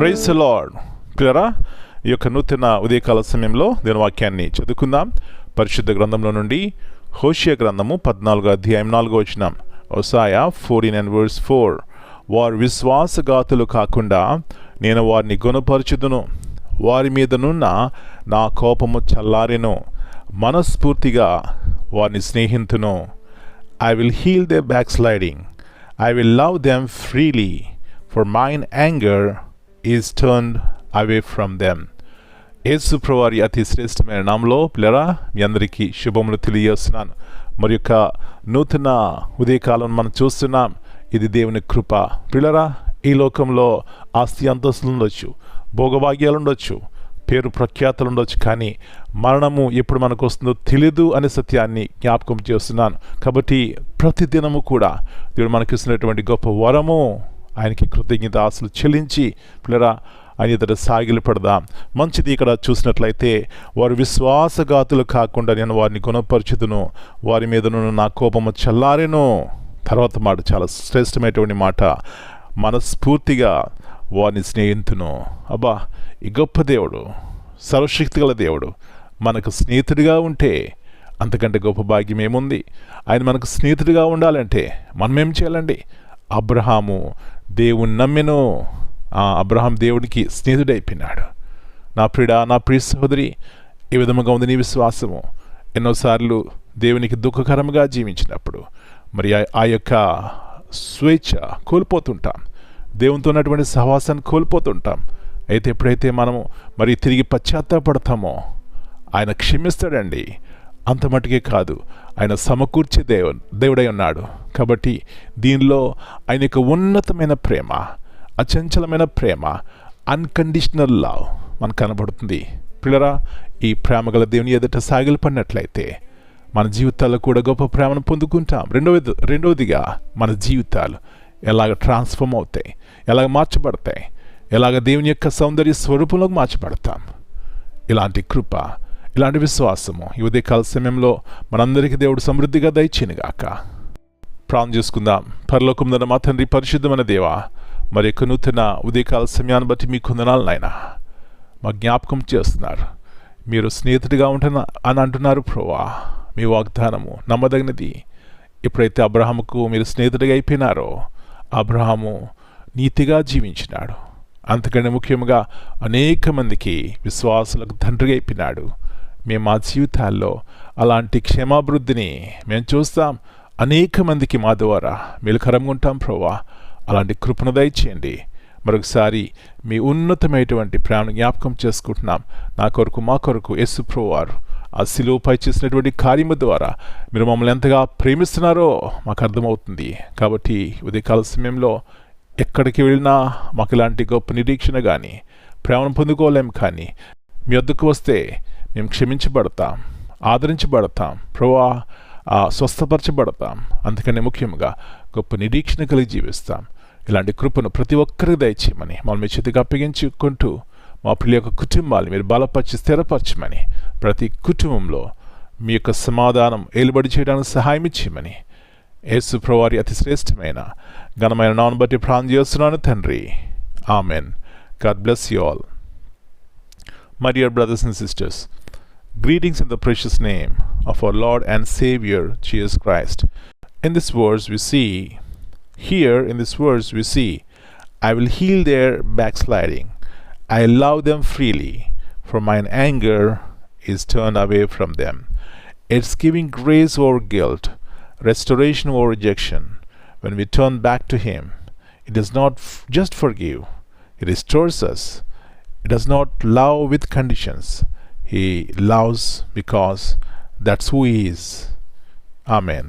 Praise the lord. ప్రియరా, ఈ యొక్క నూతన ఉదయకాల సమయంలో దేవుని వాక్యాన్ని చదువుకుందాం. పరిశుద్ధ గ్రంథంలో నుండి హోషేయ గ్రంథము 14వ అధ్యాయం 4వ వచనం. హోషేయ 14:4. వారు విశ్వాసఘాతులు కాకుండా నేను వారిని గుణపరచుదును, వారి మీదనున్న నా కోపము చల్లారెను, మనస్ఫూర్తిగా వారిని స్నేహితును. I will heal their backsliding. I will love them freely, for mine anger is turned away from them. యేసు ప్రభువారి అతి శ్రేష్టమైన నామములో పిల్లరా మీ అందరికీ శుభములు తెలియజేస్తున్నాను. మరి యొక్క నూతన ఉదయకాలం మనం చూస్తున్నాం. ఇది దేవుని కృప. పిల్లరా, ఈ లోకంలో ఆస్తి అంతస్తులు ఉండొచ్చు, భోగభాగ్యాలు ఉండొచ్చు, పేరు ప్రఖ్యాతలు ఉండొచ్చు, కానీ మరణము ఎప్పుడు మనకు వస్తుందో తెలీదు అనే సత్యాన్ని జ్ఞాపకం చేస్తున్నాను. కాబట్టి ప్రతిదినము కూడా దేవుడు మనకిస్తున్నటువంటి గొప్ప వరము, ఆయనకి కృతజ్ఞత ఆశలు చెల్లించి పిల్లరా ఆయన ఎదుట సాగిలి పడదాం. మంచిది. ఇక్కడ చూసినట్లయితే వారు విశ్వాసఘాతులు కాకుండా నేను వారిని గుణపరచుదును, వారి మీదను నా కోపము చల్లారెను. తర్వాత మాట చాలా శ్రేష్టమైనటువంటి మాట, మనస్ఫూర్తిగా వారిని స్నేహితును. అబ్బా, ఈ గొప్ప దేవుడు, సర్వశక్తి గల దేవుడు మనకు స్నేహితుడిగా ఉంటే అంతకంటే గొప్ప భాగ్యం ఏముంది? ఆయన మనకు స్నేహితుడిగా ఉండాలంటే మనం ఏం చేయాలండి? అబ్రహాము దేవుని నమ్మెను. అబ్రహాం దేవుడికి స్నేహితుడైపోయినాడు. నా ప్రియ సహోదరి, ఈ విధముగా ఉంది నీ విశ్వాసము. ఎన్నోసార్లు దేవునికి దుఃఖకరంగా జీవించినప్పుడు మరి ఆ యొక్క స్వేచ్ఛ కోల్పోతుంటాం, దేవునితో ఉన్నటువంటి సహవాసాన్ని కోల్పోతుంటాం. అయితే ఎప్పుడైతే మనము మరి తిరిగి పశ్చాత్తాపడతామో ఆయన క్షమిస్తాడండి. అంత మటుకే కాదు, ఆయన సమకూర్చే దేవుడై ఉన్నాడు. కాబట్టి దీనిలో ఆయన యొక్క ఉన్నతమైన ప్రేమ, అచంచలమైన ప్రేమ, అన్కండిషనల్ లవ్ మనకు కనబడుతుంది. పిల్లరా, ఈ ప్రేమ గల దేవుని ఎదుట సాగిలపడినట్లయితే మన జీవితాల్లో కూడా గొప్ప ప్రేమను పొందుకుంటాం. రెండవదిగా మన జీవితాలు ఎలాగ ట్రాన్స్ఫార్మ్ అవుతాయి, ఎలాగ మార్చబడతాయి, ఎలాగ దేవుని యొక్క సౌందర్య స్వరూపంలోకి మార్చబడతాం. ఇలాంటి కృప, ఇలాంటి విశ్వాసము ఈ ఉదయకాల సమయంలో మనందరికీ దేవుడు సమృద్ధిగా దయచేయనుగాక. ప్రార్థన చేసుకుందాం. పరలోకమున మా తండ్రి, పరిశుద్ధమైన దేవా, మరి యొక్క నూతన ఉదయకాల సమయాన్ని బట్టి మీ కొందనాలు నాయన మా జ్ఞాపకం చేస్తున్నారు. మీరు స్నేహితుడిగా అని అంటున్నారు ప్రభువా. మీ వాగ్దానము నమ్మదగినది. ఎప్పుడైతే అబ్రహాముకు మీరు స్నేహితుడిగా అయిపోయినారో అబ్రహాము నీతిగా జీవించినాడు. అంతకంటే ముఖ్యంగా అనేక మందికి విశ్వాసులకు తండ్రిగా అయిపోయినాడు. మేము మా జీవితాల్లో అలాంటి క్షేమాభివృద్ధిని మేము చూస్తాం. అనేక మందికి మా ద్వారా మేలుకరంగా ఉంటాం ప్రభువా. అలాంటి కృపను దయచేయండి. మరొకసారి మీ ఉన్నతమైనటువంటి ప్రేమను జ్ఞాపకం చేసుకుంటున్నాం. నా కొరకు, మా కొరకు యేసు ప్రభువారు ఆ శిలువపై చేసినటువంటి కార్యము ద్వారా మీరు మమ్మల్ని ఎంతగా ప్రేమిస్తున్నారో మాకు అర్థమవుతుంది. కాబట్టి ఉదయకాల సమయంలో ఎక్కడికి వెళ్ళినా మాకు ఇలాంటి గొప్ప నిరీక్షణ కానీ ప్రేమను పొందుకోలేం, కానీ మీ వద్దకు వస్తే మేము క్షమించబడతాం, ఆదరించబడతాం ప్రభువా, స్వస్థపరచబడతాం. అందుకనే ముఖ్యంగా గొప్ప నిరీక్షణ కలిగి జీవిస్తాం. ఇలాంటి కృపను ప్రతి ఒక్కరికి దయచేయమని మమ్మల్ని మీ చేతికి అప్పగించుకుంటూ మా ప్రియుల యొక్క కుటుంబాలు మీరు బలపరిచి స్థిరపరచమని, ప్రతి కుటుంబంలో మీ యొక్క సమాధానం ఏలుబడి చేయడానికి సహాయం ఇచ్చేయమని యేసు ప్రభువారి అతి శ్రేష్టమైన ఘనమైన నామమును బట్టి ప్రార్థన చేస్తున్నాను తండ్రి. Amen. God bless you all. My dear brothers and sisters, greetings in the precious name of our Lord and Savior Jesus Christ. In this verse we see, I will heal their backsliding. I love them freely, for mine anger is turned away from them. It's giving grace over guilt, restoration over rejection. When we turn back to Him, it does not just forgive, He restores us. It does not love with conditions. He loves because that's who He is. Amen.